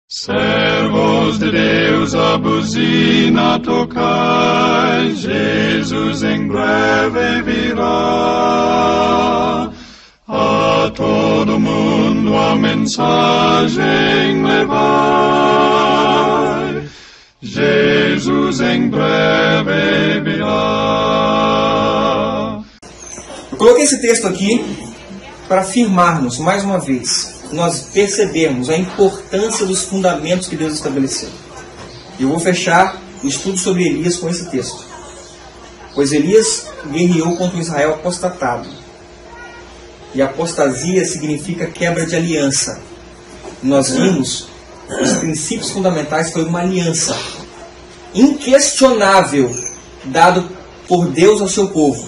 Servos de Deus, a buzina tocai, Jesus em breve virá. A todo mundo a mensagem levai, Jesus em breve virá. Eu coloquei esse texto aqui para afirmarmos, mais uma vez, nós percebemos a importância dos fundamentos que Deus estabeleceu. Eu vou fechar o estudo sobre Elias com esse texto. Pois Elias guerreou contra o Israel apostatado. E apostasia significa quebra de aliança. Nós vimos os princípios fundamentais foi uma aliança inquestionável dado por Deus ao seu povo,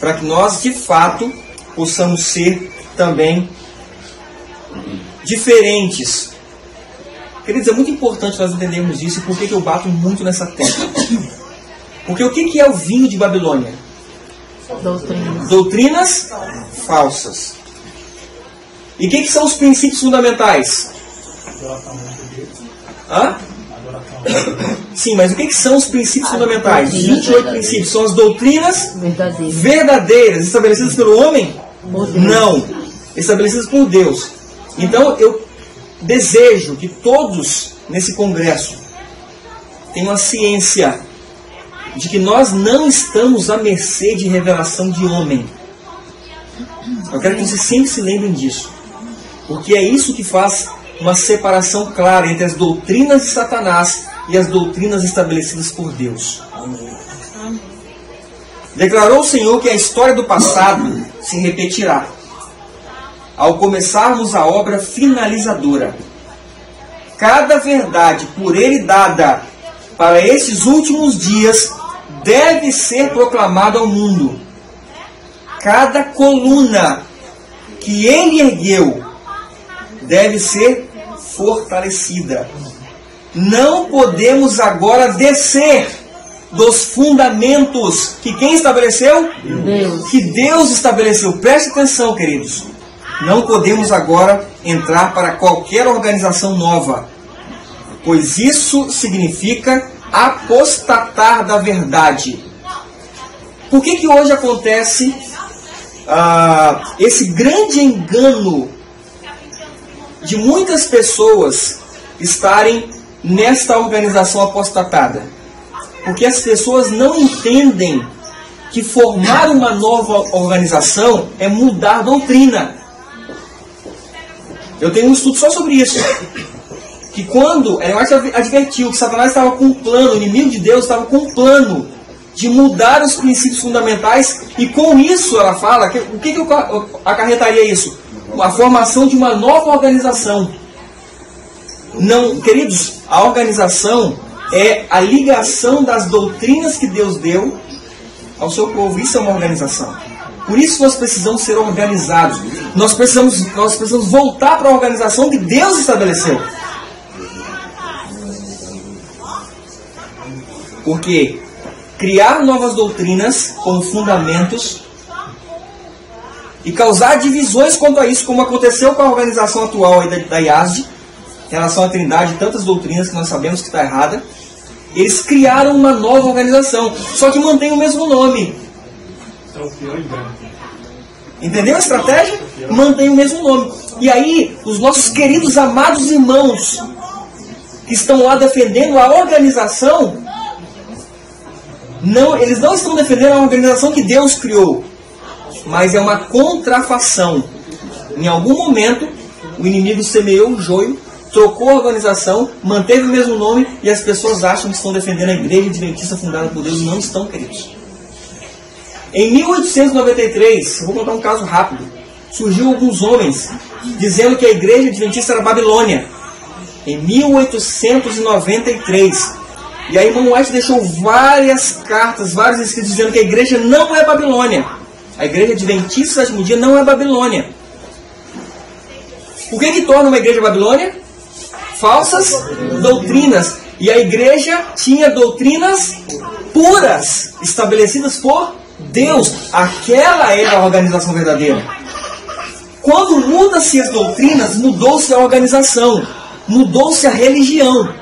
para que nós de fato possamos ser também diferentes. Queridos, é muito importante nós entendermos isso. E por que eu bato muito nessa tecla? Porque o que é o vinho de Babilônia? Doutrinas falsas. E o que são os princípios fundamentais? Sim, mas o que são os princípios fundamentais? 28 princípios. São as doutrinas verdadeiras estabelecidas pelo homem? Não. Estabelecidas por Deus. Então eu desejo que todos nesse congresso tenham a ciência de que nós não estamos à mercê de revelação de homem. Eu quero que vocês sempre se lembrem disso. Porque é isso que faz uma separação clara entre as doutrinas de Satanás e as doutrinas estabelecidas por Deus. Declarou o Senhor que a história do passado se repetirá ao começarmos a obra finalizadora. Cada verdade por Ele dada para esses últimos dias deve ser proclamada ao mundo. Cada coluna que Ele ergueu deve ser fortalecida. Não podemos agora descer dos fundamentos que quem estabeleceu? Deus. Que Deus estabeleceu. Preste atenção, queridos. Não podemos agora entrar para qualquer organização nova, pois isso significa apostatar da verdade. Por que hoje acontece esse grande engano de muitas pessoas estarem nesta organização apostatada? Porque as pessoas não entendem que formar uma nova organização é mudar doutrina. Eu tenho um estudo só sobre isso. Que quando Ellen White advertiu que Satanás estava com um plano, o inimigo de Deus estava com um plano de mudar os princípios fundamentais, e com isso ela fala, o que acarretaria isso? A formação de uma nova organização. Não, queridos, a organização é a ligação das doutrinas que Deus deu ao seu povo. Isso é uma organização. Por isso nós precisamos ser organizados. Nós precisamos voltar para a organização que Deus estabeleceu. Porque criar novas doutrinas como fundamentos e causar divisões quanto a isso, como aconteceu com a organização atual da IASD, em relação à Trindade, tantas doutrinas que nós sabemos que está errada, eles criaram uma nova organização, só que mantém o mesmo nome. Entendeu a estratégia? Mantém o mesmo nome. E aí, os nossos queridos amados irmãos que estão lá defendendo a organização, eles não estão defendendo a organização que Deus criou, mas é uma contrafação. Em algum momento, o inimigo semeou o joio, trocou a organização, manteve o mesmo nome, e as pessoas acham que estão defendendo a igreja adventista fundada por Deus. Não estão, queridos. Em 1893, vou contar um caso rápido, surgiu alguns homens dizendo que a igreja adventista era Babilônia. Em 1893. E aí irmão White deixou várias cartas, vários escritos dizendo que a igreja não é Babilônia. A igreja adventista do sétimo dia não é Babilônia. O que torna uma igreja Babilônia? Falsas doutrinas. E a igreja tinha doutrinas puras, estabelecidas por Deus. Aquela era a organização verdadeira. Quando muda-se as doutrinas, mudou-se a organização. Mudou-se a religião.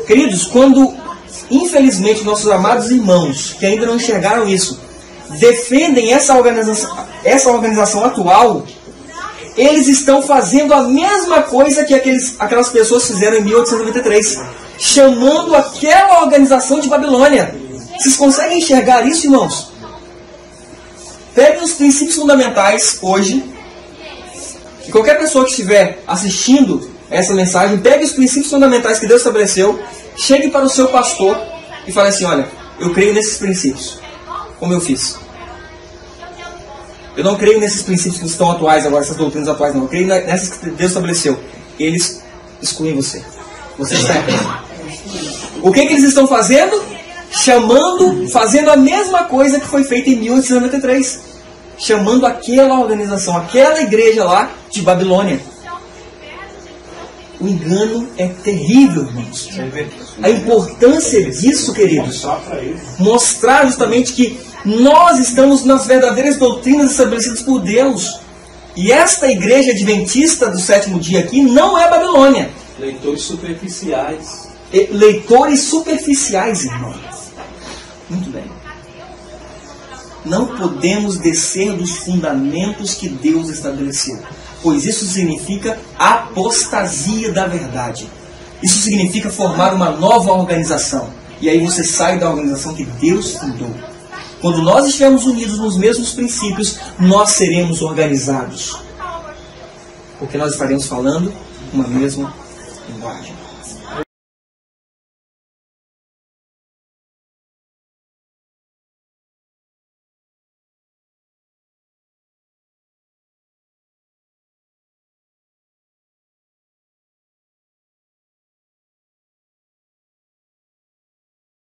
Queridos, quando, infelizmente, nossos amados irmãos, que ainda não enxergaram isso, defendem essa organização atual, eles estão fazendo a mesma coisa que aquelas pessoas fizeram em 1893, chamando aquela organização de Babilônia. Vocês conseguem enxergar isso, irmãos? Peguem os princípios fundamentais hoje, e qualquer pessoa que estiver assistindo essa mensagem, pegue os princípios fundamentais que Deus estabeleceu, chegue para o seu pastor e fale assim: olha, eu creio nesses princípios, como eu fiz. Eu não creio nesses princípios que estão atuais agora, essas doutrinas atuais não. Eu creio nessas que Deus estabeleceu. Eles excluem você. Você está errado. O que eles estão fazendo? Fazendo a mesma coisa que foi feita em 1893. Chamando aquela organização, aquela igreja lá de Babilônia. O engano é terrível, irmãos. A importância disso, queridos, mostrar justamente que nós estamos nas verdadeiras doutrinas estabelecidas por Deus. E esta igreja adventista do sétimo dia aqui não é Babilônia. Leitores superficiais. Leitores superficiais, irmãos. Muito bem. Não podemos descer dos fundamentos que Deus estabeleceu, pois isso significa apostasia da verdade. Isso significa formar uma nova organização. E aí você sai da organização que Deus fundou. Quando nós estivermos unidos nos mesmos princípios, nós seremos organizados. Porque nós estaremos falando uma mesma linguagem.